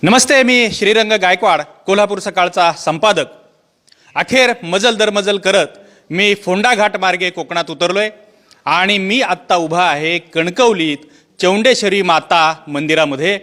नमस्ते, मी श्रीरंग गायकवाड, कोल्हापूर सकाळचा संपादक. अखेर मजल दर मजल करत मी फोंडा घाट मार्गे कोकणात उतरलोय आणि मी आत्ता उभा आहे कणकवलीत चौंडेश्वरी माता मंदिरामध्ये.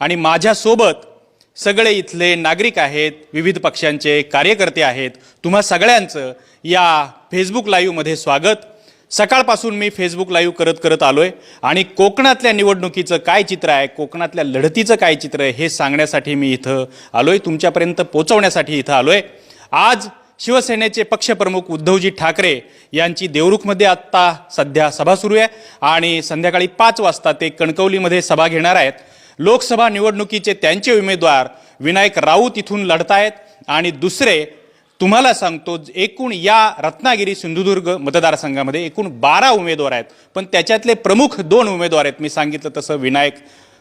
आणि माझ्यासोबत सगळे इथले नागरिक आहेत, विविध पक्षांचे कार्यकर्ते आहेत. तुम्हा सगळ्यांचं या फेसबुक लाईव्हमध्ये स्वागत. सकाळपासून मी फेसबुक लाईव्ह करत आलोय आणि कोकणातल्या निवडणुकीचं काय चित्र आहे, कोकणातल्या लढतीचं काय चित्र आहे हे सांगण्यासाठी मी इथं आलोय, तुमच्यापर्यंत पोहोचवण्यासाठी इथं आलोय. आज शिवसेनेचे पक्षप्रमुख उद्धवजी ठाकरे यांची देवरुखमध्ये आत्ता सध्या सभा सुरू आहे आणि संध्याकाळी 5 वाजता ते कणकवलीमध्ये सभा घेणार आहेत. लोकसभा निवडणुकीचे त्यांचे उमेदवार विनायक राऊत इथून लढतायत आणि दुसरे तुम्हाला सांगतो, एकूण या रत्नागिरी सिंधुदुर्ग मतदारसंघामध्ये एकूण 12 उमेदवार आहेत, पण त्याच्यातले प्रमुख 2 उमेदवार आहेत. मी सांगितलं तसं विनायक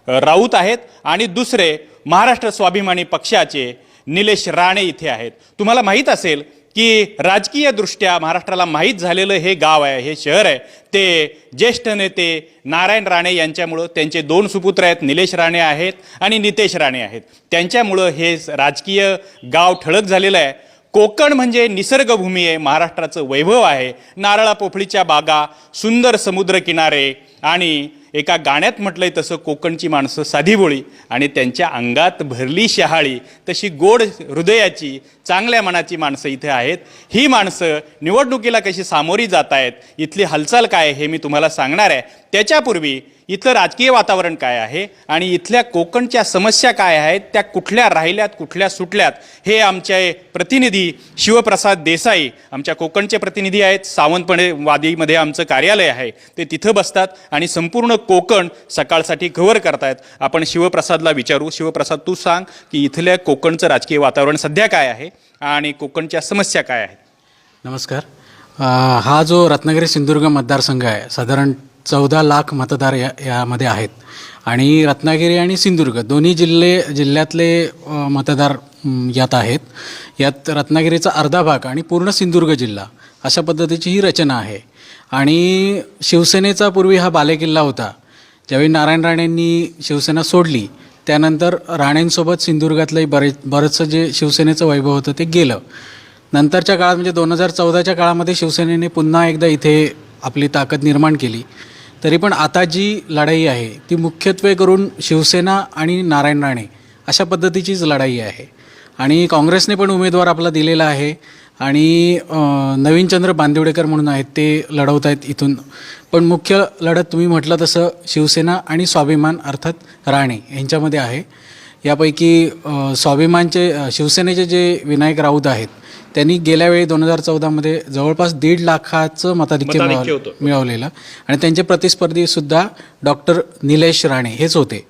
राऊत आहेत आणि दुसरे महाराष्ट्र स्वाभिमानी पक्षाचे निलेश राणे इथे आहेत. तुम्हाला माहीत असेल की राजकीय दृष्ट्या महाराष्ट्राला माहीत झालेलं हे गाव आहे, हे शहर आहे, ते ज्येष्ठ नेते नारायण राणे यांच्यामुळं, त्यांचे 2 सुपुत्र आहेत, निलेश राणे आहेत आणि नितेश राणे आहेत, त्यांच्यामुळं हे राजकीय गाव ठळक झालेलं आहे. कोकण म्हणजे निसर्गभूमी आहे, महाराष्ट्राचं वैभव आहे. नारळा पोफळीच्या बागा, सुंदर समुद्रकिनारे आणि एका गाण्यात म्हटलंय तसं कोकणची माणसं साधीभोळी आणि त्यांच्या अंगात भरली शहाळी, तशी गोड हृदयाची, चांगल्या मनाची माणसं इथे आहेत. ही माणसं निवडणुकीला कशी सामोरी जात आहेत, इथली हालचाल काय हे मी तुम्हाला सांगणार आहे. त्याच्यापूर्वी इथलं राजकीय वातावरण काय आहे आणि इथल्या कोकणच्या समस्या काय आहेत, त्या कुठल्या राहिल्यात, कुठल्या सुटल्यात, हे आमचे प्रतिनिधी शिवप्रसाद देसाई, आमच्या कोकणचे प्रतिनिधी आहेत. सावंतपणे वादीमध्ये आमचं कार्यालय आहे, ते तिथं बसतात आणि संपूर्ण कोकण सकाळसाठी कव्हर करतायत. आपण शिवप्रसादला विचारू. शिवप्रसाद, तू सांग की इथल्या कोकणचं राजकीय वातावरण सध्या काय आहे आणि कोकणच्या समस्या काय आहेत? नमस्कार. हा जो रत्नागिरी सिंधुदुर्ग मतदारसंघ आहे, साधारण 14 लाख मतदार यामध्ये आहेत आणि रत्नागिरी आणि सिंधुदुर्ग दोन्ही जिल्ह्यातले मतदार यात आहेत. यात रत्नागिरीचा अर्धा भाग आणि पूर्ण सिंधुदुर्ग जिल्हा अशा पद्धतीची ही रचना आहे. आणि शिवसेनेचा पूर्वी हा बालेकिल्ला होता. ज्यावेळी नारायण राणेंनी शिवसेना सोडली त्यानंतर राणेंसोबत सिंधुदुर्गातलंही बरंचसं जे शिवसेनेचं वैभव होतं ते गेलं. नंतरच्या काळात म्हणजे 2014च्या काळामध्ये शिवसेनेने पुन्हा एकदा इथे आपली ताकद निर्माण केली. तरी पण आता जी लढाई आहे ती मुख्यत्वे करून शिवसेना आणि नारायण राणे अशा पद्धतीचीच लढाई आहे. आणि काँग्रेसने पण उमेदवार आपला दिलेला आहे आणि नवीनचंद्र बांदिवडेकर म्हणून आहेत, ते लढवत आहेत इथून. पण मुख्य लढत तुम्ही म्हटलं तसं शिवसेना आणि स्वाभिमान अर्थात राणे यांच्यामध्ये आहे. यापैकी शिवसेनेचे जे विनायक राऊत आहेत त्यांनी गेल्या वेळी 2014मध्ये जवळपास 1.5 लाखाचं मताधिक्य मिळवलेलं आणि त्यांचे प्रतिस्पर्धीसुद्धा डॉक्टर निलेश राणे हेच होते.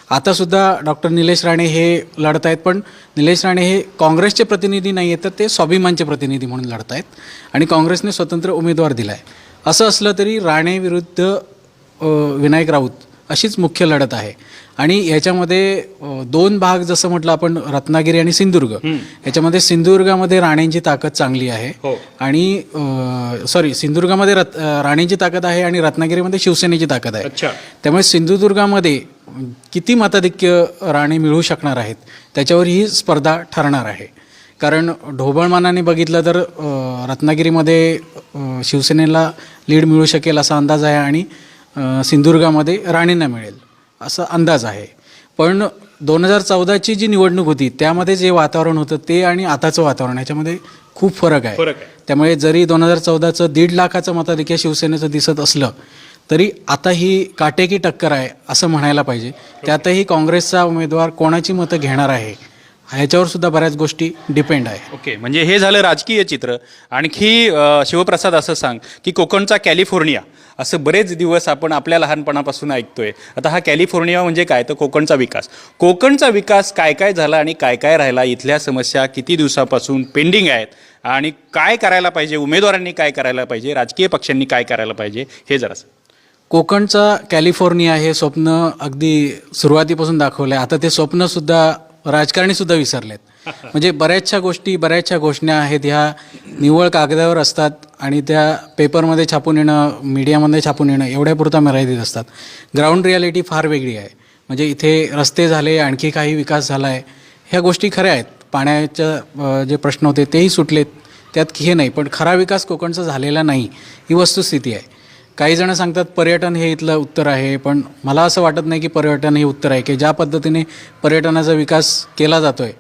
आतासुद्धा डॉक्टर निलेश राणे हे लढत आहेत, पण निलेश राणे हे काँग्रेसचे प्रतिनिधी नाही आहेत, तर ते स्वाभिमानचे प्रतिनिधी म्हणून लढत आहेत आणि काँग्रेसने स्वतंत्र उमेदवार दिला आहे. असं असलं तरी राणे विरुद्ध विनायक राऊत अशीच मुख्य लढत आहे. आणि याच्यामध्ये 2 भाग, जसं म्हटलं आपण रत्नागिरी आणि सिंधुदुर्ग, याच्यामध्ये सिंधुदुर्गामध्ये राणेंची ताकद चांगली आहे आणि सिंधुदुर्गामध्ये राणेंची ताकद आहे आणि रत्नागिरीमध्ये शिवसेनेची ताकद आहे. त्यामुळे सिंधुदुर्गामध्ये किती मताधिक्य राणे मिळवू शकणार आहेत त्याच्यावर ही स्पर्धा ठरणार आहे. कारण ढोबळमानाने बघितलं तर रत्नागिरीमध्ये शिवसेनेला लीड मिळू शकेल असा अंदाज आहे आणि सिंधुदुर्गामध्ये राणेंना मिळेल असा अंदाज आहे. पण 2014ची जी निवडणूक होती त्यामध्ये जे वातावरण होतं ते आणि आताचं वातावरण याच्यामध्ये खूप फरक आहे. त्यामुळे जरी 2014चं 1.5 लाखाचं मताधिक्य शिवसेनेचं दिसत असलं तरी आता ही काटेकी टक्कर आहे असं म्हणायला पाहिजे. त्यातही काँग्रेसचा उमेदवार कोणाची मतं घेणार आहे ह्याच्यावर सुद्धा बऱ्याच गोष्टी डिपेंड आहे. ओके, म्हणजे हे झालं राजकीय चित्र. आणखी शिवप्रसाद असं सांग की कोकणचा कॅलिफोर्निया असं बरेच दिवस आपण आपल्या लहानपणापासून ऐकतोय. आता हा कॅलिफोर्निया म्हणजे काय, तर कोकणचा विकास. कोकणचा विकास काय काय झाला आणि काय काय राहिला, इथल्या समस्या किती दिवसापासून पेंडिंग आहेत आणि काय करायला पाहिजे, उमेदवारांनी काय करायला पाहिजे, राजकीय पक्षांनी काय करायला पाहिजे, हे जरासं. कोकणचा कॅलिफोर्निया हे स्वप्न अगदी सुरुवातीपासून दाखवलं आहे. आता ते स्वप्नसुद्धा राजकारणीसुद्धा विसरलेत. म्हणजे बऱ्याचशा घोषणा आहेत ह्या निव्वळ कागदावर असतात आणि त्या पेपरमध्ये छापून येणं, मीडियामध्ये छापून येणं एवढ्यापुरता मर्यादित असतात. ग्राउंड रियालिटी फार वेगळी आहे. म्हणजे इथे रस्ते झाले, आणखी काही विकास झाला आहे, ह्या गोष्टी खऱ्या आहेत. पाण्याच्या जे प्रश्न होते तेही सुटलेत, त्यात हे नाही. पण खरा विकास कोकणचा झालेला नाही, ही वस्तुस्थिती आहे. काही जण सांगतात पर्यटन हे इथलं उत्तर आहे, पण मला असं वाटत नाही की पर्यटन हे उत्तर आहे. की ज्या पद्धतीने पर्यटनाचा विकास केला जातो आहे,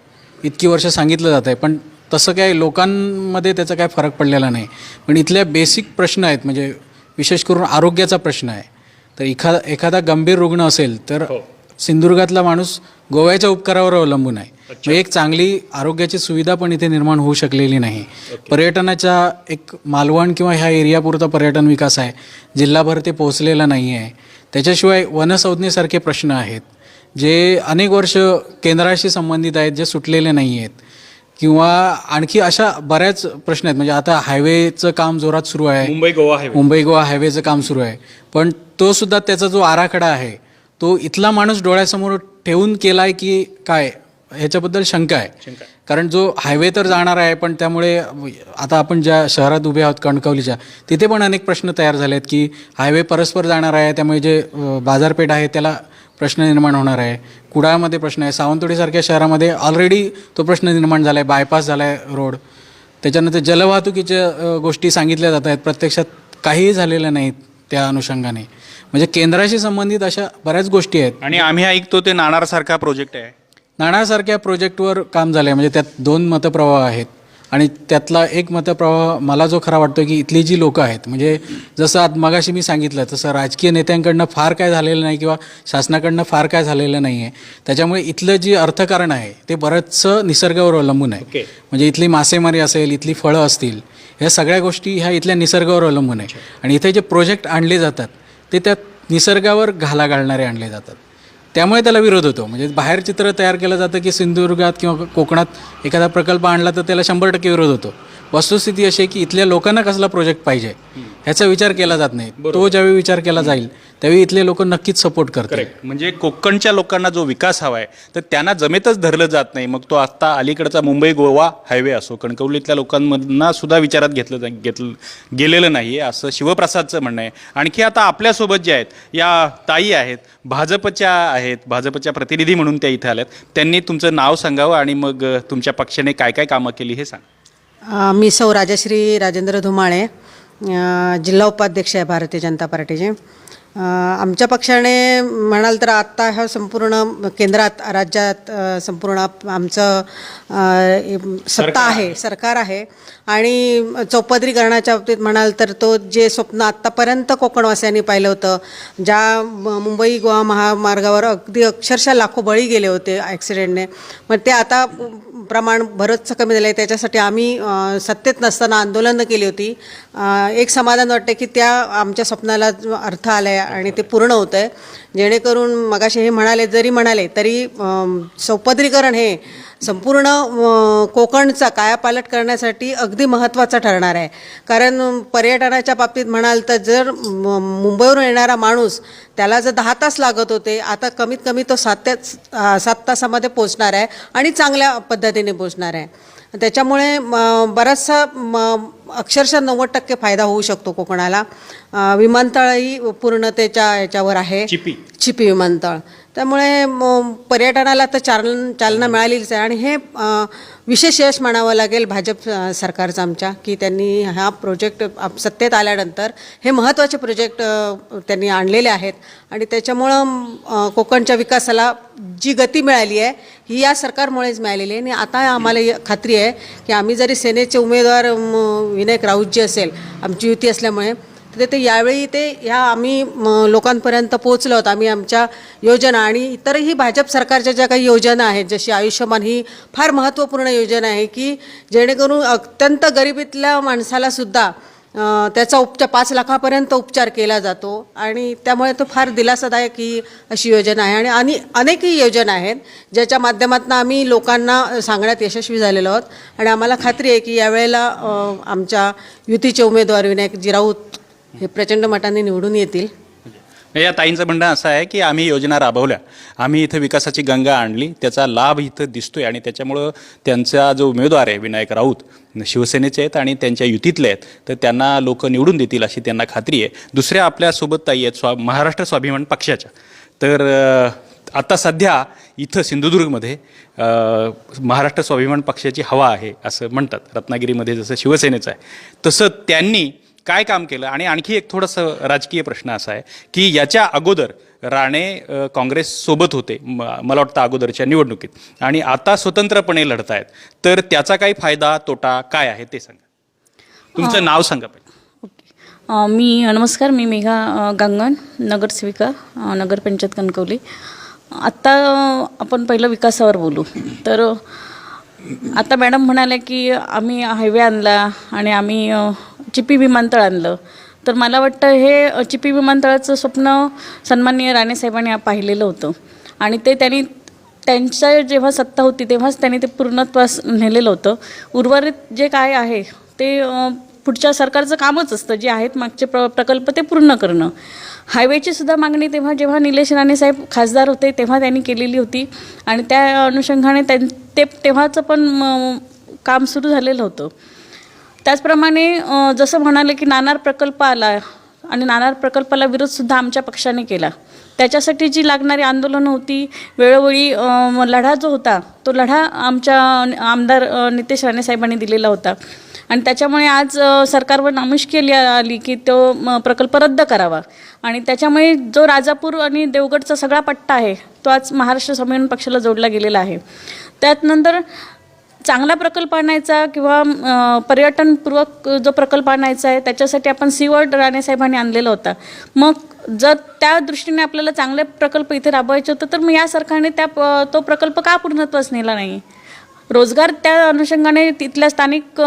इतकी वर्ष सांगितलं जातं आहे, पण तसं काय लोकांमध्ये त्याचा काय फरक पडलेला नाही. पण इथल्या बेसिक प्रश्न आहेत, म्हणजे विशेष करून आरोग्याचा प्रश्न आहे. तर एखादा गंभीर रुग्ण असेल तर सिंधुदुर्गातला माणूस गोव्याच्या उपकारावर अवलंबून आहे. म्हणजे एक चांगली आरोग्याची सुविधा पण इथे निर्माण होऊ शकलेली नाही. पर्यटनाच्या एक मालवण किंवा ह्या एरियापुरता पर्यटन विकास आहे, जिल्हाभर ते पोहोचलेला नाही आहे. त्याच्याशिवाय वनसंज्ञेसारखे प्रश्न आहेत जे अनेक वर्ष केंद्राशी संबंधित आहेत, जे सुटलेले नाही आहेत. किंवा आणखी अशा बऱ्याच प्रश्न आहेत. म्हणजे आता हायवेचं काम जोरात सुरू आहे, मुंबई गोवा हायवेचं काम सुरू आहे, पण तो सुद्धा त्याचा जो आराखडा आहे तो इथला माणूस डोळ्यासमोर ठेवून केला आहे की काय, ह्याच्याबद्दल शंका आहे. कारण जो हायवे तर जाणार आहे, पण त्यामुळे आता आपण ज्या शहरात उभे आहोत कणकवलीच्या, तिथे पण अनेक प्रश्न तयार झाले आहेत की हायवे परस्पर जाणार आहे, त्यामुळे जे बाजारपेठ आहे त्याला प्रश्न निर्माण होणार आहे. कुडाळमध्ये प्रश्न आहे, सावंतवाडीसारख्या शहरामध्ये ऑलरेडी तो प्रश्न निर्माण झाला आहे, बायपास झाला आहे रोड. त्याच्यानंतर जलवाहतुकीच्या गोष्टी सांगितल्या जात आहेत, प्रत्यक्षात काहीही झालेलं नाहीत त्या अनुषंगाने. म्हणजे केंद्राशी संबंधित अशा बऱ्याच गोष्टी आहेत. आणि आम्ही ऐकतो ते नाणारसारखा प्रोजेक्ट आहे. नाणारसारख्या प्रोजेक्टवर काम झालं आहे. म्हणजे त्यात 2 मतप्रवाह आहेत आणि त्यातला एक मतप्रवाह मला जो खरा वाटतो की इथली जी लोकं आहेत, म्हणजे जसं आज मगाशी मी सांगितलं तसं राजकीय नेत्यांकडनं फार काय झालेलं नाही किंवा शासनाकडनं फार काय झालेलं नाही आहे. त्याच्यामुळे इथलं जे अर्थकारण आहे ते बरंचसं निसर्गावर अवलंबून आहे. म्हणजे इथली मासेमारी असेल, इथली फळं असतील, ह्या सगळ्या गोष्टी ह्या इथल्या निसर्गावर अवलंबून आहे. आणि इथे जे प्रोजेक्ट आणले जातात ते त्या निसर्गावर घाला घालणारे आणले जातात, त्यामुळे त्याला विरोध होतो. म्हणजे बाहेर चित्र तयार केलं जातं की सिंधुदुर्गात किंवा कोकणात एखादा प्रकल्प आणला तर त्याला 100% विरोध होतो. वस्तुस्थिती अशी आहे की इथल्या लोकांना कसला प्रोजेक्ट पाहिजे ह्याचा विचार केला जात नाही. तो ज्यावेळी विचार केला जाईल त्यावेळी इथले लोक नक्कीच सपोर्ट करतात. म्हणजे कोकणच्या लोकांना जो विकास हवा आहे तर त्यांना जमेतच धरलं जात नाही. मग तो आत्ता अलीकडचा मुंबई गोवा हायवे असो, कणकवलीतल्या लोकांमधनं सुद्धा विचारात घेतलं गेलेलं नाही आहे, असं शिवप्रसादचं म्हणणं आहे. आणखी आता आपल्यासोबत जे आहेत या ताई आहेत, भाजपच्या प्रतिनिधी म्हणून त्या इथे आल्यात. त्यांनी तुमचं नाव सांगावं आणि मग तुमच्या पक्षाने काय काय कामं केली हे सांग. मी सौ राजश्री राजेंद्र धुमाळे, जिल्हा उपाध्यक्ष आहे भारतीय जनता पार्टीचे. आमच्या पक्षाने म्हणाल तर आत्ता ह्या संपूर्ण केंद्रात राज्यात संपूर्ण आमचं सत्ता आहे, सरकार आहे. आणि चौपदरीकरणाच्या बाबतीत म्हणाल तर तो जे स्वप्न आत्तापर्यंत कोकणवासियांनी पाहिलं होतं, ज्या मुंबई गोवा महामार्गावर अगदी अक्षरशः लाखो बळी गेले होते ॲक्सिडेंटने, मग ते आता प्रमाण बरंचसं कमी झालं आहे. त्याच्यासाठी आम्ही सत्तेत नसताना आंदोलनं केली होती. एक समाधान वाटतं की त्या आमच्या स्वप्नाला अर्थ आला आहे आणि ते पूर्ण होतं आहे. जेणेकरून मगाशी हे म्हणाले तरी चौपदरीकरण हे संपूर्ण कोकणचा कायापालट करण्यासाठी अगदी महत्त्वाचं ठरणार आहे. कारण पर्यटनाच्या बाबतीत म्हणाल तर जर मुंबईवरून येणारा माणूस त्याला जर 10 तास लागत होते, आता कमीत कमी तो 7 तासामध्ये पोचणार आहे आणि चांगल्या पद्धतीने पोचणार आहे. त्याच्यामुळे बराचसा अक्षरशः 90% फायदा होऊ शकतो कोकणाला. विमानतळही पूर्णतेच्या याच्यावर आहे, चिपी विमानतळ. त्यामुळे पर्यटनाला तर चालना मिळालीच आहे. आणि हे विशेष यश म्हणावं लागेल भाजप सरकारचं आमच्या, की त्यांनी हा प्रोजेक्ट सत्तेत आल्यानंतर हे महत्त्वाचे प्रोजेक्ट त्यांनी आणलेले आहेत. आणि त्याच्यामुळं कोकणच्या विकासाला जी गती मिळाली आहे ही या सरकारमुळेच मिळालेली आहे. आणि आता आम्हाला खात्री आहे की आम्ही जरी सेनेचे उमेदवार विनायक राऊतजी असेल, आमची युती असल्यामुळे ते यावेळी ह्या आम्ही लोकांपर्यंत पोहोचलो आहोत. आम्ही आमच्या योजना आणि इतरही भाजप सरकारच्या ज्या काही योजना आहेत, जशी आयुष्यमान ही फार महत्त्वपूर्ण योजना आहे की जेणेकरून अत्यंत गरिबीतल्या माणसालासुद्धा त्याचा उपचार 5 लाखापर्यंत उपचार केला जातो. आणि त्यामुळे तो फार दिलासादायक ही अशी योजना आहे. आणि अनेकही योजना आहेत ज्याच्या माध्यमातून आम्ही लोकांना सांगण्यात यशस्वी झालेलो आहोत. आणि आम्हाला खात्री आहे की यावेळेला आमच्या युतीचे उमेदवार विनायकजी राऊत हे प्रचंड मताने निवडून येतील. या ताईंचं म्हणणं असं आहे की आम्ही योजना राबवल्या, आम्ही इथं विकासाची गंगा आणली, त्याचा लाभ इथं दिसतोय आणि त्याच्यामुळं त्यांचा जो उमेदवार आहे विनायक राऊत शिवसेनेचे आहेत आणि त्यांच्या युतीतले आहेत, तर त्यांना लोक निवडून देतील अशी त्यांना खात्री आहे. दुसऱ्या आपल्यासोबत ताई आहेत महाराष्ट्र स्वाभिमान पक्षाच्या. तर आता सध्या इथं सिंधुदुर्गमध्ये महाराष्ट्र स्वाभिमान पक्षाची हवा आहे असं म्हणतात. रत्नागिरीमध्ये जसं शिवसेनेचं आहे तसं त्यांनी काय काम केलं. आणि आणखी एक थोडंसं राजकीय प्रश्न असा आहे की याच्या अगोदर राणे काँग्रेससोबत होते मला वाटतं अगोदरच्या निवडणुकीत आणि आता स्वतंत्रपणे लढत आहेत. तर त्याचा काही फायदा तोटा काय आहे ते सांगा. तुमचं नाव सांगा पहिले. नमस्कार, मी मेघा गांगण, नगरसेविका, नगरपंचायत कणकवली. आत्ता आपण पहिलं विकासावर बोलू. तर आता मॅडम म्हणाल्या की आम्ही हायवे आणला आणि आम्ही चिपी विमानतळ आणलं. तर मला वाटतं हे चिपी विमानतळाचं स्वप्न सन्माननीय राणेसाहेबांनी पाहिलेलं होतं आणि ते त्यांच्या जेव्हा सत्ता होती तेव्हाच त्यांनी ते पूर्णत्वास नेलेलं होतं. उर्वरित जे काय आहे ते पुढच्या सरकारचं कामच असतं. जे आहेत मागचे प्रकल्प ते पूर्ण करणं. हायवेची सुद्धा मागणी जेव्हा निलेश राणेसाहेब खासदार होते तेव्हा त्यांनी केलेली होती आणि त्या अनुषंगाने तेव्हाचं पण काम सुरू झालेलं होतं. त्याचप्रमाणे जसं म्हणाले की नाणार प्रकल्प आला आणि नाणार प्रकल्पाला विरोधसुद्धा आमच्या पक्षाने केला. त्याच्यासाठी जी लागणारी आंदोलनं होती, वेळोवेळी लढा जो होता तो लढा आमच्या आमदार नितेश राणेसाहेबांनी दिलेला होता आणि त्याच्यामुळे आज सरकारवर नामुष्की आली की तो प्रकल्प रद्द करावा आणि त्याच्यामुळे जो राजापूर आणि देवगडचा सगळा पट्टा आहे तो आज महाराष्ट्र स्वाभिमान पक्षाला जोडला गेलेला आहे. त्यानंतर चांगला प्रकल्प आणायचा किंवा पर्यटनपूर्वक जो प्रकल्प आणायचा आहे त्याच्यासाठी आपण सीवर्ड राणेसाहेबांनी आणलेला होता. मग जर त्या दृष्टीने आपल्याला चांगले प्रकल्प इथे राबवायचे होतं तर मग या सरकारने तो प्रकल्प का पूर्णत्वास नेला नाही. रोजगार त्या अनुषंगाने तिथल्या स्थानिक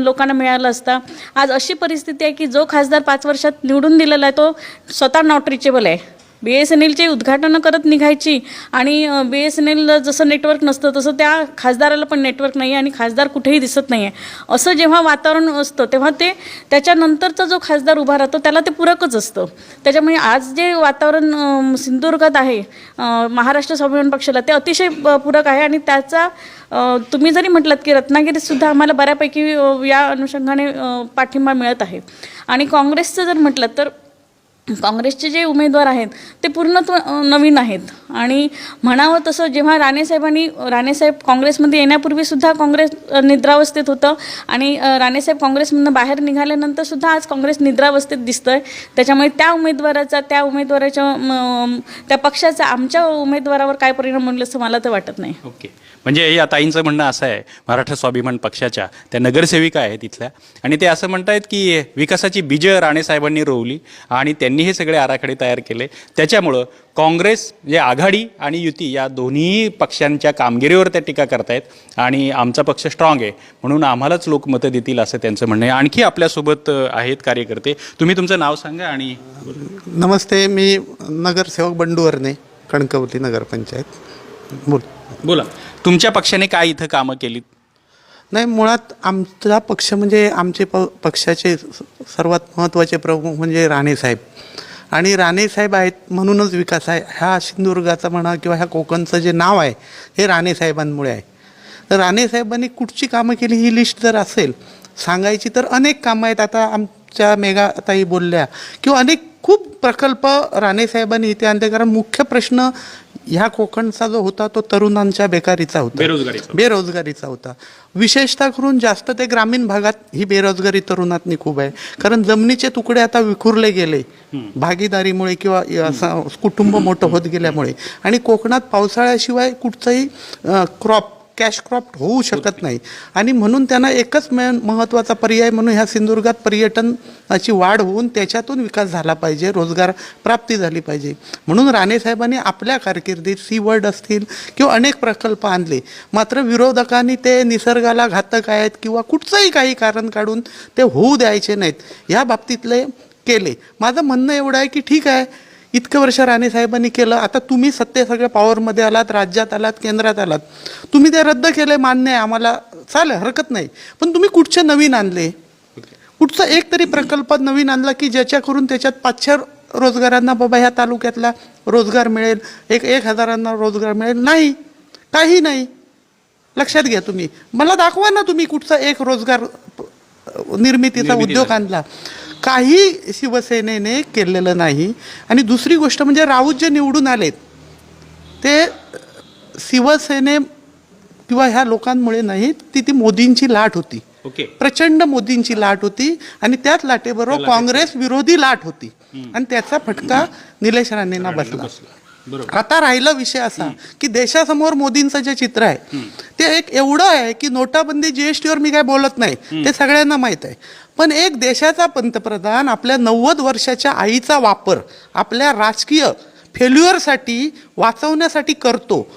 लोकांना मिळाला असता. आज अशी परिस्थिती आहे की जो खासदार 5 वर्षात निवडून दिलेला आहे तो स्वतः नॉट रिचेबल आहे. BSNLचे उद्घाटनं करत निघायची आणि BSNL जसं नेटवर्क नसतं तसं त्या खासदाराला पण नेटवर्क नाही आहे आणि खासदार कुठेही दिसत नाही आहे. असं जेव्हा वातावरण असतं तेव्हा त्याच्यानंतरचा जो खासदार उभा राहतो त्याला ते पूरकच असतं. त्याच्यामुळे आज जे वातावरण सिंधुदुर्गात आहे महाराष्ट्र स्वाभिमान पक्षाला ते अतिशय पूरक आहे आणि त्याचा तुम्ही जरी म्हटलात की रत्नागिरीतसुद्धा आम्हाला बऱ्यापैकी या अनुषंगाने पाठिंबा मिळत आहे. आणि काँग्रेसचं जर म्हटलं तर काँग्रेसचे जे उमेदवार आहेत ते पूर्णत्व नवीन आहेत आणि म्हणावं तसं जेव्हा राणेसाहेब काँग्रेसमध्ये येण्यापूर्वीसुद्धा काँग्रेस निद्रावस्थेत होतं आणि राणेसाहेब काँग्रेसमधून बाहेर निघाल्यानंतरसुद्धा आज काँग्रेस निद्रावस्थेत दिसतं आहे. त्याच्यामुळे त्या उमेदवाराच्या त्या पक्षाचा आमच्या उमेदवारावर काय परिणाम होईल असं मला तर वाटत नाही. ओके, म्हणजे या ताईंचं म्हणणं असं आहे, महाराष्ट्र स्वाभिमान पक्षाच्या त्या नगरसेविका आहेत तिथल्या आणि ते असं म्हणतायत की विकासाची बीजं राणेसाहेबांनी रोवली आणि त्यांनी हे सगळे आराखडे तयार केले. त्याच्यामुळं काँग्रेस जे आघाडी आणि युती या दोन्ही पक्षांच्या कामगिरीवर त्या टीका करतायत आणि आमचा पक्ष स्ट्रॉंग आहे म्हणून आम्हालाच लोक मतं देतील असं त्यांचं म्हणणं आहे. आणखी आपल्यासोबत आहेत कार्यकर्ते. तुम्ही तुमचं नाव सांगा आणि. नमस्ते, मी नगरसेवक बंडू वर्णे, कणकवली नगरपंचायत. बोला, तुमच्या पक्षाने काय इथं कामं केलीत? नाही, मुळात आमचा पक्ष म्हणजे आमचे पक्षाचे सर्वात महत्त्वाचे प्रमुख म्हणजे राणेसाहेब आणि राणेसाहेब आहेत म्हणूनच विकास आहे. ह्या सिंधुदुर्गाचा म्हणा किंवा ह्या कोकणचं जे नाव आहे हे राणेसाहेबांमुळे आहे. तर राणेसाहेबांनी कुठची कामं केली ही लिस्ट जर असेल सांगायची तर अनेक कामं आहेत. आता आमच्या मेघाताई बोलल्या किंवा अनेक खूप प्रकल्प राणेसाहेबांनी इथे आणले. कारण मुख्य प्रश्न ह्या कोकणचा जो होता तो तरुणांच्या बेकारीचा होता, बेरोजगारीचा होता. विशेषतः करून जास्त ते ग्रामीण भागात ही बेरोजगारी तरुणांनी खूप आहे. कारण जमिनीचे तुकडे आता विखुरले गेले भागीदारीमुळे किंवा कुटुंब मोठं होत गेल्यामुळे आणि कोकणात पावसाळ्याशिवाय कुठचंही कॅश क्रॉप होऊ शकत नाही आणि म्हणून त्यांना एकच महत्त्वाचा पर्याय म्हणून ह्या सिंधुदुर्गात पर्यटनाची वाढ होऊन त्याच्यातून विकास झाला पाहिजे, रोजगार प्राप्ती झाली पाहिजे. म्हणून राणेसाहेबांनी आपल्या कारकिर्दीत सीवर्ड असतील किंवा अनेक प्रकल्प आणले. मात्र विरोधकांनी ते निसर्गाला घातक आहेत किंवा कुठचंही काही कारण काढून ते होऊ द्यायचे नाहीत, ह्या बाबतीतले केले. माझं म्हणणं एवढं आहे की ठीक आहे, इतकं वर्ष राणेसाहेबांनी केलं, आता तुम्ही सगळ्या पॉवरमध्ये आलात, राज्यात आलात, केंद्रात आलात, तुम्ही ते रद्द केले, मान्य आहे, आम्हाला चालेल, हरकत नाही. पण तुम्ही कुठचे नवीन आणले? कुठचा एक तरी प्रकल्प नवीन आणला की ज्याच्या करून त्याच्यात 500 रोजगारांना बाबा ह्या तालुक्यातला रोजगार मिळेल, 1,000 रोजगार मिळेल? नाही, काही नाही. लक्षात घ्या, तुम्ही मला दाखवा ना तुम्ही कुठचा एक रोजगार निर्मितीचा उद्योग आणला. काही शिवसेनेने केलेलं नाही. आणि दुसरी गोष्ट म्हणजे राऊत जे निवडून आलेत ते शिवसेने किंवा ह्या लोकांमुळे नाही, ती मोदींची लाट होती. ओके. प्रचंड मोदींची लाट होती आणि त्याच लाटेबरोबर काँग्रेस विरोधी लाट होती आणि त्याचा फटका निलेश राणेंना बसला. आता राहिला विषय असा की देशासमोर मोदींचं जे चित्र आहे ते एक एवढं आहे की नोटाबंदी जीएसटीवर मी काय बोलत नाही, ते सगळ्यांना माहीत आहे. पण एक देशाचा पंतप्रधान आपल्या 90 वर्षाच्या आईचा वापर आपल्या राजकीय फेल्युअरसाठी वाचवण्यासाठी करतो,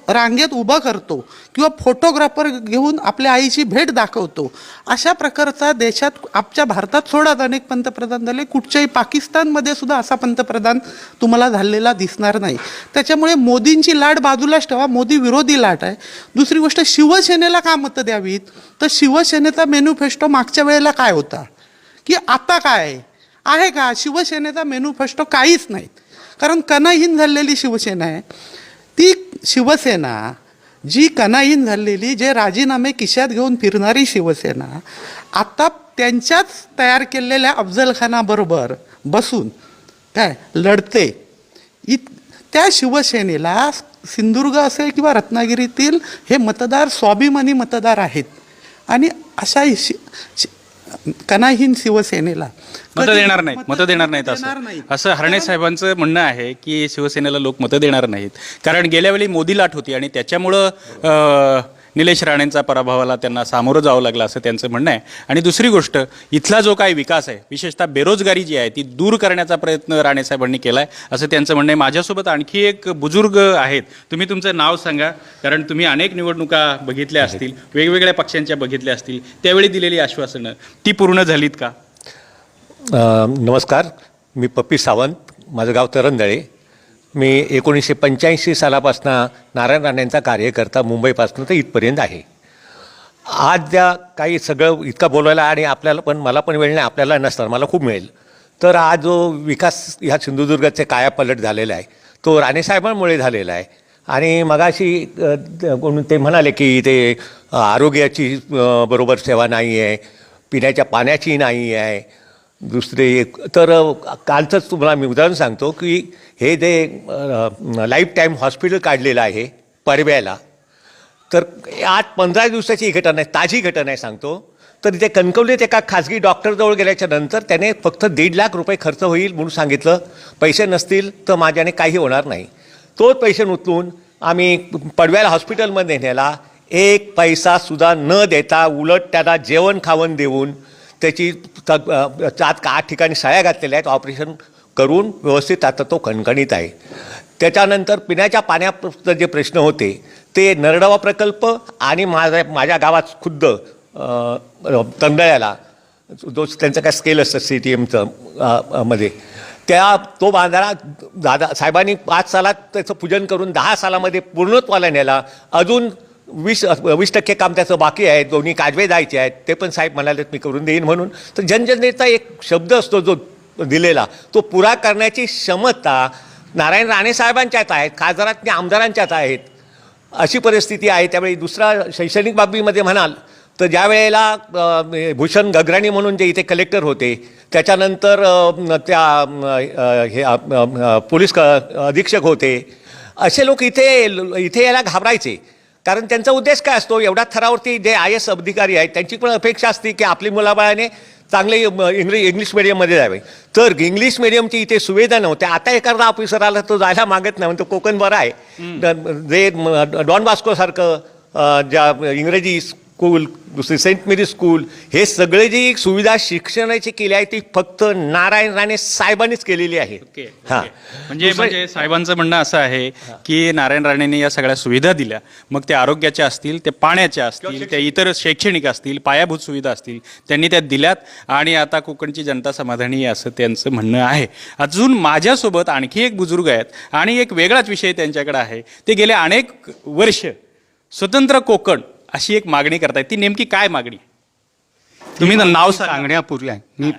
रांगेत उभं करतो किंवा फोटोग्राफर घेऊन आपल्या आईची भेट दाखवतो. अशा प्रकारचा देशात आमच्या भारतात सोडाच अनेक पंतप्रधान झाले, कुठच्याही पाकिस्तानमध्ये सुद्धा असा पंतप्रधान तुम्हाला झालेला दिसणार नाही. त्याच्यामुळे मोदींची लाट बाजूलाच ठेवा, मोदी विरोधी लाट आहे. दुसरी गोष्ट, शिवसेनेला का मतं द्यावीत, तर शिवसेनेचा मॅनिफेस्टो मागच्या वेळेला काय होता की आता काय आहे का? शिवसेनेचा मॅनिफेस्टो काहीच नाहीत, कारण कणाहीन झालेली शिवसेना आहे. ती शिवसेना जी कणाहीन झालेली, जे राजीनामे खिशात घेऊन फिरणारी शिवसेना आता त्यांच्याच तयार केलेल्या अफजलखानाबरोबर बसून काय लढते. त्या शिवसेनेला सिंधुदुर्ग असेल किंवा रत्नागिरीतील हे मतदार स्वाभिमानी मतदार आहेत आणि अशा कणाहीन शिवसेनेला मतं देणार नाहीत असं हरणे साहेबांचं म्हणणं आहे की शिवसेनेला लोक मतं देणार नाहीत, कारण गेल्या वेळी मोदी लाट होती आणि त्याच्यामुळं निलेश राणेंचा पराभवाला त्यांना सामोरं जावं लागलं असं त्यांचं म्हणणं आहे. आणि दुसरी गोष्ट, इथला जो काही विकास आहे, विशेषतः बेरोजगारी जी आहे ती दूर करण्याचा प्रयत्न राणे साहेबांनी केला आहे असं त्यांचं म्हणणं आहे. माझ्यासोबत आणखी एक बुजुर्ग आहेत. तुम्ही तुमचं नाव सांगा, कारण तुम्ही अनेक निवडणुका बघितल्या असतील, वेगवेगळ्या पक्षांच्या बघितल्या असतील, त्यावेळी दिलेली आश्वासनं ती पूर्ण झालीत का? नमस्कार, मी पप्पी सावंत, माझं गाव तरंदळे. मी 1985 सालापासून नारायण राणेंचा कार्यकर्ता मुंबईपासून तर इथपर्यंत आहे. आज ज्या काही सगळं इतका बोलायला आणि आपल्याला पण मला पण वेळ नाही, आपल्याला नसणार, मला खूप मिळेल. तर आज जो विकास ह्या सिंधुदुर्गाचे कायापालट झालेला आहे तो राणेसाहेबांमुळे झालेला आहे. आणि मगाशी ते म्हणाले की ते आरोग्याची बरोबर सेवा नाही आहे, पिण्याच्या पाण्याची नाही आहे. दुसरे तर कालचंच तुम्हाला मी उदाहरण सांगतो की हे जे लाईफ टाईम हॉस्पिटल काढलेलं आहे परब्याला, तर आज 15 दिवसाची घटना आहे, ताजी घटना आहे सांगतो. तर इथे कणकवलीत एका खाजगी डॉक्टरजवळ गेल्याच्या नंतर त्याने फक्त 1.5 लाख रुपये खर्च होईल म्हणून सांगितलं. पैसे नसतील तर माझ्याने काही होणार नाही. तोच पैसे उचलून आम्ही पडव्याला हॉस्पिटलमध्ये नेला, 1 पैसासुद्धा न देता, उलट त्याला जेवण खावण देऊन त्याची 8 ठिकाणी साळ्या घातलेल्या आहेत, ऑपरेशन करून व्यवस्थित आता तो खणखणीत आहे. त्याच्यानंतर पिण्याच्या पाण्याचे जे प्रश्न होते ते नरडवा प्रकल्प आणि माझ्या गावात खुद्द तंगळ्याला जो त्यांचं काय स्केल असतं CTMचं मध्ये, तो बांधारा दादा साहेबांनी 5 सालात त्याचं पूजन करून 10 सालामध्ये पूर्णत्वाला नेला. अजून 20% काम त्याचं बाकी आहे, दोन्ही काजवे जायचे आहेत, ते पण साहेब म्हणाले मी करून देईन म्हणून. तर जनजनेचा एक शब्द असतो जो दिलेला, तो पुरा करण्याची क्षमता नारायण राणे साहेबांच्यात आहेत, खासदारांनी आमदारांच्यात आहेत. अशी परिस्थिती आहे. त्यावेळी दुसरा शैक्षणिक बाबीमध्ये म्हणाल तर ज्या वेळेला भूषण गगराणी म्हणून जे इथे कलेक्टर होते, त्याच्यानंतर हे पोलीस अधीक्षक होते, असे लोक इथे यायला घाबरायचे. कारण त्यांचा उद्देश काय असतो, एवढ्या थरावरती जे IAS अधिकारी आहेत त्यांची पण अपेक्षा असते की आपली मुलाबाळाने चांगले इंग्लिश मिडियममध्ये जावे. तर इंग्लिश मिडियमची इथे सुविधा नव्हत्या. आता एखादा ऑफिसर आला तो जायला मागत नाही, म्हणतो कोकण बरं आहे. जे डॉन बॉस्कोसारखं ज्या इंग्रजी स्कूल, दुसरी सेंट मेरी स्कूल, हे सगळे जी सुविधा शिक्षणाची केली आहे ती फक्त नारायण राणे साहेबांनीच केलेली आहे. हां, म्हणजे साहेबांचं म्हणणं असं आहे की नारायण राणेंनी या सगळ्या सुविधा दिल्या, मग त्या आरोग्याच्या असतील, ते पाण्याच्या असतील, त्या इतर शैक्षणिक असतील, पायाभूत सुविधा असतील, त्यांनी त्या दिल्यात आणि आता कोकणची जनता समाधानी आहे असं त्यांचं म्हणणं आहे. अजून माझ्यासोबत आणखी एक बुजुर्ग आहेत आणि एक वेगळाच विषय त्यांच्याकडे आहे. ते गेले अनेक वर्ष स्वतंत्र कोकण अशी एक मागणी करतायत. ती नेमकी काय मागणी? तुम्ही नाव सांगण्यापूर्वी आहे, मी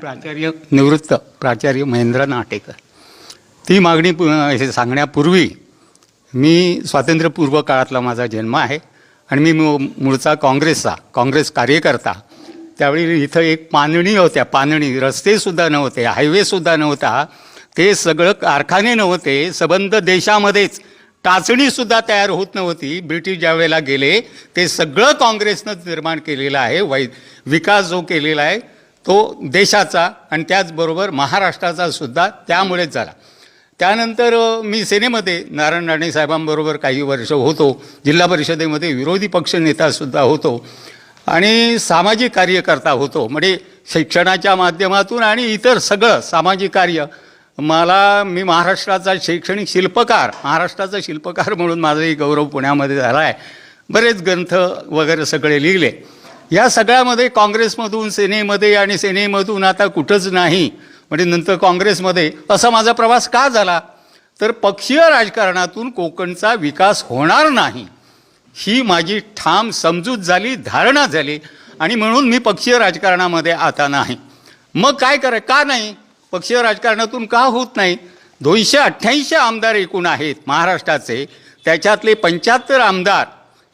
निवृत्त प्राचार्य महेंद्र नाटेकर. ती मागणी हे सांगण्यापूर्वी मी स्वातंत्र्यपूर्व काळातला माझा जन्म आहे आणि मी मूळचा काँग्रेस कार्यकर्ता. त्यावेळी इथं एक पानणी होत्या, पानणी रस्तेसुद्धा नव्हते, हायवेसुद्धा नव्हता, ते सगळं कारखाने नव्हते, संबंध देशामध्येच टाचणीसुद्धा तयार होत नव्हती. ब्रिटिश ज्या वेळेला गेले ते सगळं काँग्रेसनंच निर्माण केलेलं आहे. विकास जो केलेला आहे तो देशाचा आणि त्याचबरोबर महाराष्ट्राचा सुद्धा त्यामुळेच झाला. त्यानंतर मी सेनेमध्ये नारायण राणे साहेबांबरोबर काही वर्ष होतो. जिल्हा परिषदेमध्ये विरोधी पक्षनेतासुद्धा होतो आणि सामाजिक कार्यकर्ता होतो. म्हणजे शिक्षणाच्या माध्यमातून आणि इतर सगळं सामाजिक कार्य मी महाराष्ट्राचा शैक्षणिक शिल्पकार, महाराष्ट्राचा शिल्पकार म्हणून माझाही गौरव पुण्यामध्ये झाला आहे. बरेच ग्रंथ वगैरे सगळे लिहिले. या सगळ्यामध्ये काँग्रेसमधून सेनेमध्ये आणि सेनेमधून आता कुठंच नाही म्हणजे नंतर काँग्रेसमध्ये असा माझा प्रवास का झाला तर पक्षीय राजकारणातून कोकणचा विकास होणार नाही ही माझी ठाम समजूत झाली, धारणा झाली आणि म्हणून मी पक्षीय राजकारणामध्ये आता नाही. मग काय का नाही पक्षीय राजकारणातून का होत नाही? 288 आमदार एकूण आहेत महाराष्ट्राचे, त्याच्यातले 75 आमदार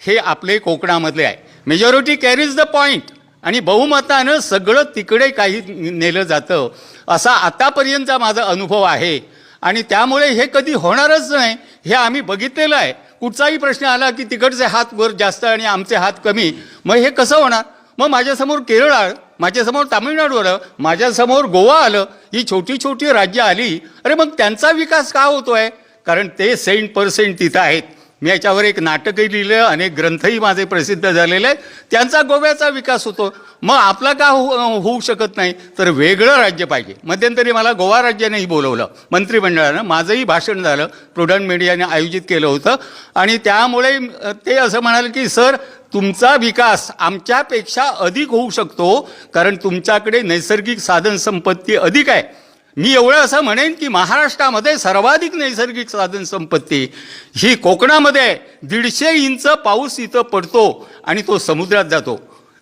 हे आपले कोकणामधले आहे. मेजॉरिटी कॅरीज द पॉईंट आणि बहुमतानं सगळं तिकडे काही नेलं जातं असा आतापर्यंतचा माझा अनुभव आहे आणि त्यामुळे हे कधी होणारच नाही हे आम्ही बघितलेलं आहे. कुठचाही प्रश्न आला की तिकडचे हात वर जास्त आणि आमचे हात कमी, मग हे कसं होणार? मग माझ्यासमोर केरळ आलं, माझ्यासमोर तामिळनाडू आलं, माझ्यासमोर गोवा आलं, ही छोटी छोटी राज्य आली. अरे मग त्यांचा विकास का होतोय? कारण ते सेंट तिथं आहेत. मी याच्यावर एक नाटकही लिहिलं, अनेक ग्रंथही माझे प्रसिद्ध झालेले आहेत. त्यांचा गोव्याचा विकास होतो, मग आपला का होऊ शकत नाही? तर वेगळं राज्य पाहिजे. मध्यंतरी मला गोवा राज्यानेही बोलवलं मंत्रिमंडळानं, माझंही भाषण झालं, प्रुडंट मीडियाने आयोजित केलं होतं आणि त्यामुळे ते असं म्हणाले की सर तुमचा विकास आमच्यापेक्षा अधिक होऊ शकतो कारण तुमच्याकडे नैसर्गिक साधनसंपत्ती अधिक आहे. मी एवढं असं म्हणेन की महाराष्ट्रामध्ये सर्वाधिक नैसर्गिक साधनसंपत्ती ही कोकणामध्ये आहे. 150 इंच पाऊस इथं पडतो आणि तो समुद्रात जातो.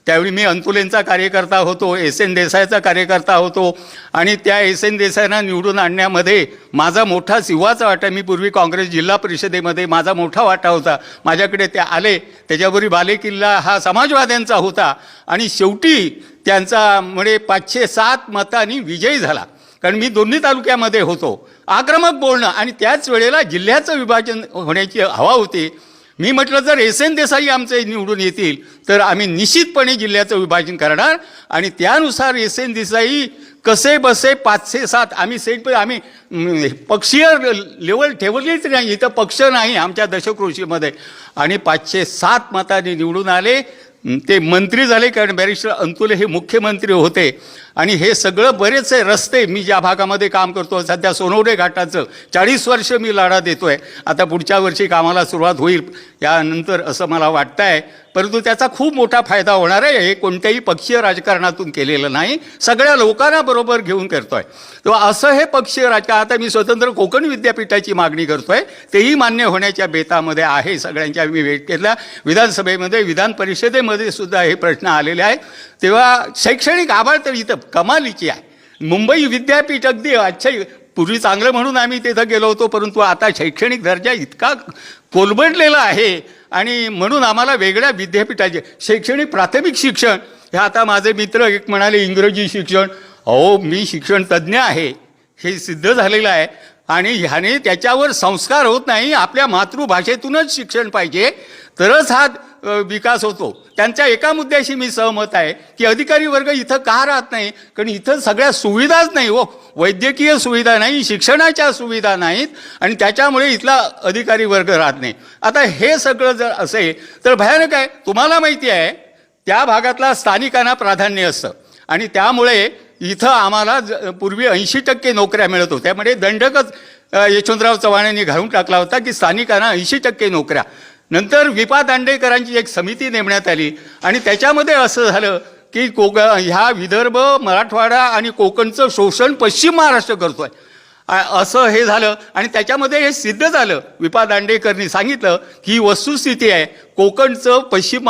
त्यावेळी मी अंतुलेंचा कार्यकर्ता होतो, एस.एन. देसाईचा कार्यकर्ता होतो आणि त्या एस.एन. देसाईंना निवडून आणण्यामध्ये माझा मोठा सिंहाचा वाटा. मी पूर्वी काँग्रेस जिल्हा परिषदेमध्ये माझा मोठा वाटा होता. माझ्याकडे ते आले, त्याच्यापूर्वी बालेकिल्ला हा समाजवाद्यांचा होता आणि शेवटी त्यांचा म्हणजे 507 मतांनी विजयी झाला. कारण मी दोन्ही तालुक्यामध्ये होतो. आक्रमक बोलणं आणि त्याच वेळेला जिल्ह्याचं विभाजन होण्याची हवा होती. मी म्हटलं जर एस.एन. देसाई आमचे निवडून येतील तर आम्ही निश्चितपणे जिल्ह्याचं विभाजन करणार आणि त्यानुसार एस.एन. देसाई कसे बसे 507 आम्ही पक्षीय लेवल ठेवलीच नाही, इथं पक्ष नाही आमच्या दशकृषीमध्ये आणि 507 मतांनी निवडून आले. ते मंत्री झाले कारण बॅरिस्टर अंतुले हे मुख्यमंत्री होते आणि हे सगळं बरेचसे रस्ते मी ज्या भागामध्ये काम करतो सध्या सोनवडे घाटाचं 40 वर्ष मी लढा देतोय. आता पुढच्या वर्षी कामाला सुरुवात होईल यानंतर असं मला वाटतं आहे, परंतु त्याचा खूप मोठा फायदा होणार आहे. हे कोणत्याही पक्षीय राजकारणातून केलेलं नाही, सगळ्या लोकांना बरोबर घेऊन करतोय. तर असं हे पक्षीय राजकारण. आता मी स्वतंत्र कोकण विद्यापीठाची मागणी करतोय, तेही मान्य होण्याच्या बेतामध्ये आहे. सगळ्यांच्या मी वेट केला. विधानसभेमध्ये विधान परिषदेमध्ये सुद्धा हे प्रश्न आलेले आहेत. तेव्हा शैक्षणिक आभाळ तर इथं कमालीची आहे. मुंबई विद्यापीठ अगदी अच्छा पूर्वी चांगलं म्हणून आम्ही तिथं गेलो होतो, परंतु आता शैक्षणिक दर्जा इतका कोलमडलेला आहे आणि म्हणून आम्हाला वेगळ्या विद्यापीठाचे शैक्षणिक प्राथमिक शिक्षण हे आता माझे मित्र एक म्हणाले इंग्रजी शिक्षण. अहो मी शिक्षण तज्ज्ञ आहे हे सिद्ध झालेलं आहे आणि ह्याने त्याच्यावर संस्कार होत नाही. आपल्या मातृभाषेतूनच शिक्षण पाहिजे तरच हा विकास होतो. त्यांच्या एका मुद्द्याशी मी सहमत आहे की अधिकारी वर्ग इथं का राहत नाही, कारण इथं सगळ्या सुविधाच नाही हो. वैद्यकीय सुविधा नाही, शिक्षणाच्या सुविधा नाहीत आणि त्याच्यामुळे इथला अधिकारी वर्ग राहत नाही. आता हे सगळं जर असेल तर भयानक आहे. तुम्हाला माहिती आहे त्या भागातला स्थानिकांना प्राधान्य असतं आणि त्यामुळे इथं आम्हाला पूर्वी 80% नोकऱ्या मिळत होत्या. त्यामुळे दंडकच यशवंतराव चव्हाणांनी घालून टाकला होता की स्थानिकांना 80% नोकऱ्या. नंतर विपा दांडेकरांची एक समिती नेमण्यात आली आणि त्याच्यामध्ये असं झालं की ह्या विदर्भ, मराठवाडा आणि कोकणचं शोषण पश्चिम महाराष्ट्र करतोय असं हे झालं आणि त्याच्यामध्ये हे सिद्ध झालं. विपा दांडेकरनी सांगितलं की ही वस्तुस्थिती आहे, कोकणचं पश्चिम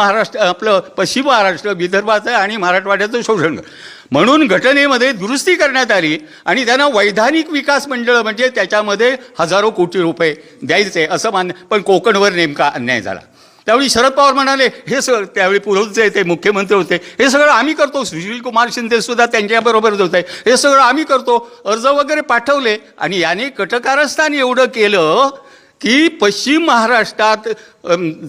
महाराष्ट्र विदर्भाचं आणि मराठवाड्याचं शोषण. म्हणून घटनेमध्ये दुरुस्ती करण्यात आली आणि त्यांना वैधानिक विकास मंडळ म्हणजे त्याच्यामध्ये हजारो कोटी रुपये द्यायचे असं मान्य. पण कोकणवर नेमका अन्याय झाला. त्यावेळी शरद पवार म्हणाले हे सगळं, त्यावेळी पुरोहितचे ते मुख्यमंत्री होते, हे सगळं आम्ही करतो. सुशील कुमार शिंदे सुद्धा त्यांच्याबरोबरच होते, हे सगळं आम्ही करतो. अर्ज वगैरे पाठवले आणि याने कटकारस्थान एवढं केलं की पश्चिम महाराष्ट्रात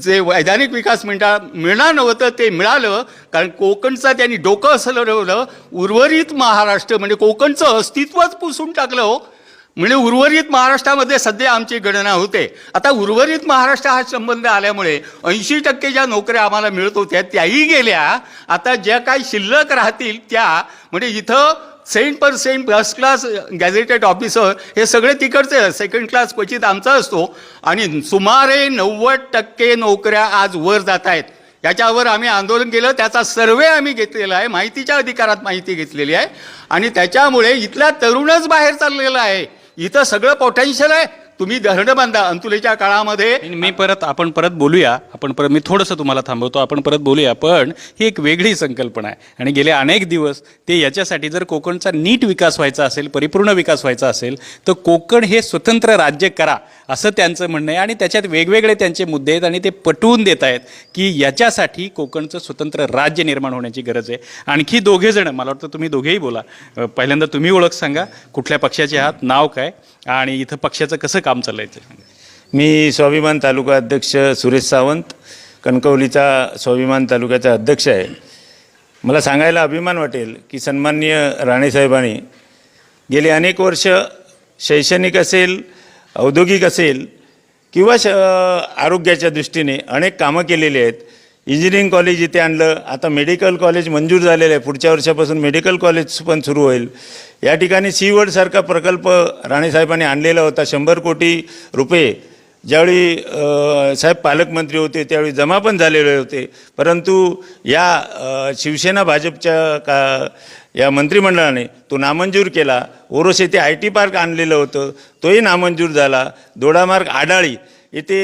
जे वैधानिक विकास मिळणार नव्हतं ते मिळालं, कारण कोकणचं त्यांनी डोकं हलवलं. उर्वरित महाराष्ट्र म्हणजे कोकणचं अस्तित्वच पुसून टाकलं हो. म्हणजे उर्वरित महाराष्ट्रामध्ये सध्या आमची गणना होते. आता उर्वरित महाराष्ट्र हा संबंध आल्यामुळे 80% ज्या नोकऱ्या आम्हाला मिळत होत्या त्याही गेल्या. आता ज्या काही शिल्लक राहतील त्या म्हणजे इथं सेंट फर्स्ट क्लास गॅझेटेड ऑफिसर हे सगळे तिकडचे, सेकंड क्लास क्वचित आमचा असतो. आणि सुमारे 90% नोकऱ्या आज वर जात आहेत. याच्यावर आम्ही आंदोलन केलं, त्याचा सर्वे आम्ही घेतलेला आहे, माहितीच्या अधिकारात माहिती घेतलेली आहे. आणि त्याच्यामुळे इथला तरुणच बाहेर चाललेला आहे. इथं सगळं पोटेन्शियल आहे. तुम्ही धरणं बांधा. अंतुलेच्या काळामध्ये आपण परत बोलूया. मी थोडंसं तुम्हाला थांबवतो. आपण परत बोलूया. पण ही एक वेगळी संकल्पना आहे आणि गेले अनेक दिवस ते याच्यासाठी जर कोकणचा नीट विकास व्हायचा असेल, परिपूर्ण विकास व्हायचा असेल तर कोकण हे स्वतंत्र राज्य करा असं त्यांचं म्हणणं आहे. आणि त्याच्यात वेगवेगळे त्यांचे मुद्दे आहेत आणि ते पटवून देत आहेत की याच्यासाठी कोकणचं स्वतंत्र राज्य निर्माण होण्याची गरज आहे. आणखी दोघे जण, मला वाटतं तुम्ही दोघेही बोला. पहिल्यांदा तुम्ही ओळख सांगा, कुठल्या पक्षाचे आहात, नाव काय आणि इथं पक्षाचं कसं काम चालायचं. मी स्वाभिमान तालुका अध्यक्ष सुरेश सावंत, कणकवलीचा स्वाभिमान तालुक्याचा अध्यक्ष आहे. मला सांगायला अभिमान वाटेल की सन्माननीय राणेसाहेबांनी गेली अनेक वर्ष शैक्षणिक असेल, औद्योगिक असेल किंवा आरोग्याच्या दृष्टीने अनेक कामं केलेली आहेत. इंजिनिअरिंग कॉलेज इथे आणलं, आता मेडिकल कॉलेज मंजूर झालेलं आहे. पुढच्या वर्षापासून मेडिकल कॉलेज पण सुरू होईल. या ठिकाणी सीवर्डसारखा प्रकल्प राणेसाहेबांनी आणलेला होता. 100 कोटी रुपये ज्यावेळी साहेब पालकमंत्री होते त्यावेळी जमा पण झालेले होते. परंतु या शिवसेना भाजपच्या या मंत्रिमंडळाने तो नामंजूर केला. ओरोस येथे IT पार्क आणलेलं होतं, तोही नामंजूर झाला. दोडामार्ग आडाळी इथे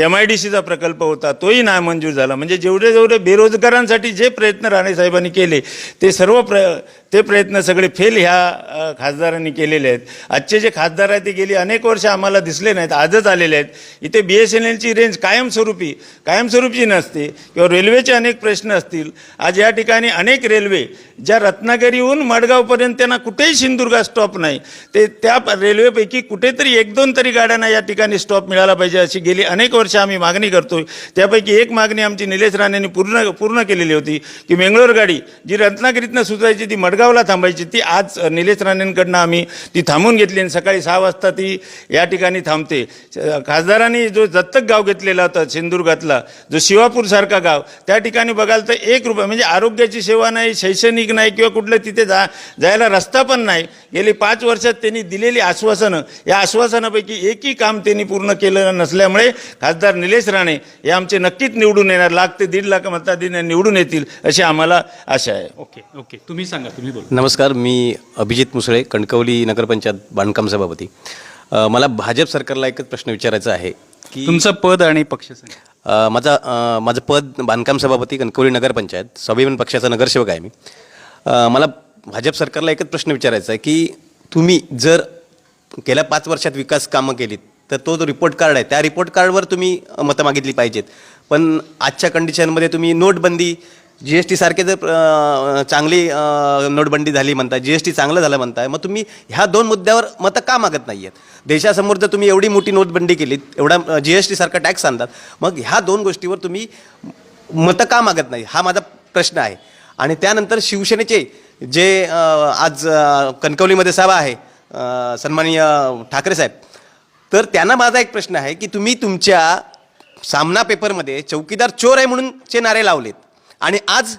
MIDCचा प्रकल्प होता, तोही नामंजूर झाला. म्हणजे जेवढे बेरोजगारांसाठी जे प्रयत्न राणेसाहेबांनी केले ते प्रयत्न सगळे फेल ह्या खासदारांनी केलेले आहेत. आजचे जे खासदार आहेत ते गेली अनेक वर्ष आम्हाला दिसले नाहीत, आजच आलेले आहेत. इथे BSNLची रेंज कायमस्वरूपी नसते किंवा रेल्वेचे अनेक प्रश्न असतील. आज या ठिकाणी अनेक रेल्वे ज्या रत्नागिरीहून मडगावपर्यंत त्यांना कुठेही सिंधुदुर्गात स्टॉप नाही, ते त्या रेल्वेपैकी कुठेतरी 1-2 तरी गाड्यांना या ठिकाणी स्टॉप मिळाला पाहिजे अशी गेली अनेक वर्ष आम्ही मागणी करतोय. त्यापैकी एक मागणी आमची निलेश राणेंनी पूर्ण केलेली होती की मेंगलोर गाडी जी रत्नागिरीतनं सुटायची ती मडगावला थांबायची, ती आज निलेश राणेंकडनं आम्ही ती थांबून घेतली आणि सकाळी 6 वाजता ती या ठिकाणी थांबते. खासदारांनी जो दत्तक गाव घेतलेला होता सिंधुदुर्गातला, जो शिवापूरसारखा गाव, त्या ठिकाणी बघाल तर 1 रुपया म्हणजे आरोग्याची सेवा नाही, शैक्षणिक नाही किंवा कुठलं तिथे जायला रस्ता पण नाही. गेली 5 वर्षात त्यांनी दिलेली आश्वासनं, या आश्वासनापैकी एकही काम त्यांनी पूर्ण केलं नसल्यामुळे खासदार निलेश राणे हे आमचे नक्कीच निवडून येणार. 1 ते 1.5 लाख मताधिक्याने निवडून येतील अशी आम्हाला आशा आहे. ओके तुम्ही सांगा, तुम्ही बोला. नमस्कार, मी अभिजित मुसळे, कणकवली नगरपंचायत बांधकाम सभापती. मला भाजप सरकारला एकच प्रश्न विचारायचा आहे की तुमचं पद आणि पक्ष सांगा. माझं पद बांधकाम सभापती, कणकवली नगरपंचायत, स्वाभिमान पक्षाचा नगरसेवक आहे मी. मला भाजप सरकारला एकच प्रश्न विचारायचा आहे की तुम्ही जर गेल्या 5 वर्षात विकास कामं केलीत तर तो जो रिपोर्ट कार्ड आहे त्या रिपोर्ट कार्डवर तुम्ही मतं मागितली पाहिजेत. पण आजच्या कंडिशनमध्ये तुम्ही नोटबंदी, GST सारखे जर चांगली नोटबंदी झाली म्हणताय, GST चांगलं झालं म्हणताय, मग तुम्ही ह्या 2 मुद्द्यावर मतं का मागत नाही आहेत? देशासमोर जर तुम्ही एवढी मोठी नोटबंदी केलीत, एवढा GST सारखा टॅक्स आणतात, मग ह्या 2 गोष्टीवर तुम्ही मतं का मागत नाही, हा माझा प्रश्न आहे. आणि त्यानंतर शिवसेनेचे जे आज कणकवलीमध्ये सभा आहे, सन्माननीय ठाकरे साहेब, तर त्यांना माझा एक प्रश्न आहे की तुम्ही तुमच्या सामना पेपरमध्ये चौकीदार चोर आहे म्हणूनचे नारे लावलेत आणि आज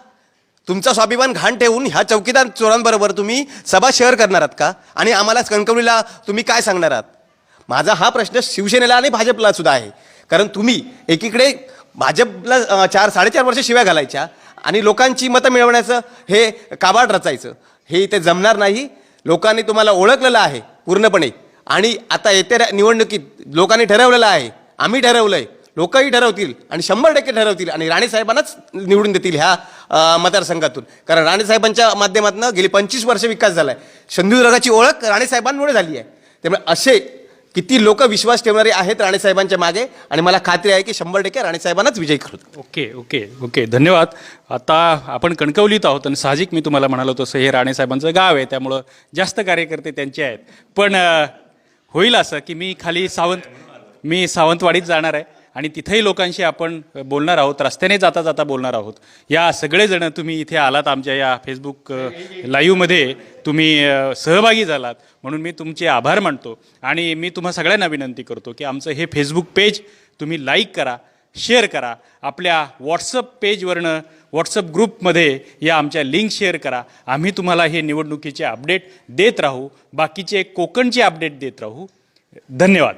तुमचा स्वाभिमान घाण ठेवून ह्या चौकीदार चोरांबरोबर तुम्ही सभा शेअर करणार आहात का? आणि आम्हाला कणकवलीला तुम्ही काय सांगणार आहात? माझा हा प्रश्न शिवसेनेला आणि भाजपला सुद्धा आहे. कारण तुम्ही एकीकडे भाजपला 4-4.5 वर्ष शिव्या घालायच्या आणि लोकांची मतं मिळवण्याचं हे काबाड रचायचं, हे इथे जमणार नाही. लोकांनी तुम्हाला ओळखलेलं आहे पूर्णपणे आणि आता येत्या निवडणुकीत लोकांनी ठरवलेलं आहे, आम्ही ठरवलं आहे, लोकही ठरवतील आणि 100% ठरवतील आणि राणेसाहेबांनाच निवडून देतील ह्या मतदारसंघातून. कारण राणेसाहेबांच्या माध्यमातून गेली 25 वर्ष विकास झाला आहे. सिंधुदुर्गाची ओळख राणेसाहेबांमुळे झाली आहे. त्यामुळे असे किती लोक विश्वास ठेवणारे आहेत राणेसाहेबांच्या मागे आणि मला खात्री आहे की 100% राणेसाहेबांनाच विजयी करतो. ओके धन्यवाद. आता आपण कणकवलीत आहोत आणि साहजिक मी तुम्हाला म्हणालो तसं हे राणेसाहेबांचं गाव आहे, त्यामुळं जास्त कार्यकर्ते त्यांचे आहेत. पण होईल असं की मी खाली सावंत मी सावंतवाडीत जाणार आहे आणि तिथेही लोकांशी आपण बोलणार आहोत, रस्त्याने जाता जाता बोलणार आहोत. या सगळेजण तुम्ही इथे आलात, आमच्या या फेसबुक लाईव्हमध्ये तुम्ही सहभागी झालात, म्हणून मी तुमचे आभार मानतो. आणि मी तुम्हा सगळ्यांना विनंती करतो की आमचं हे फेसबुक पेज तुम्ही लाईक करा, शेअर करा, आपल्या व्हॉट्सअप पेजवरनं व्हॉट्सअप ग्रुपमध्ये या आमच्या लिंक शेअर करा. आम्ही तुम्हाला हे निवडणुकीचे अपडेट देत राहू, बाकीचे कोकणचे अपडेट देत राहू. धन्यवाद.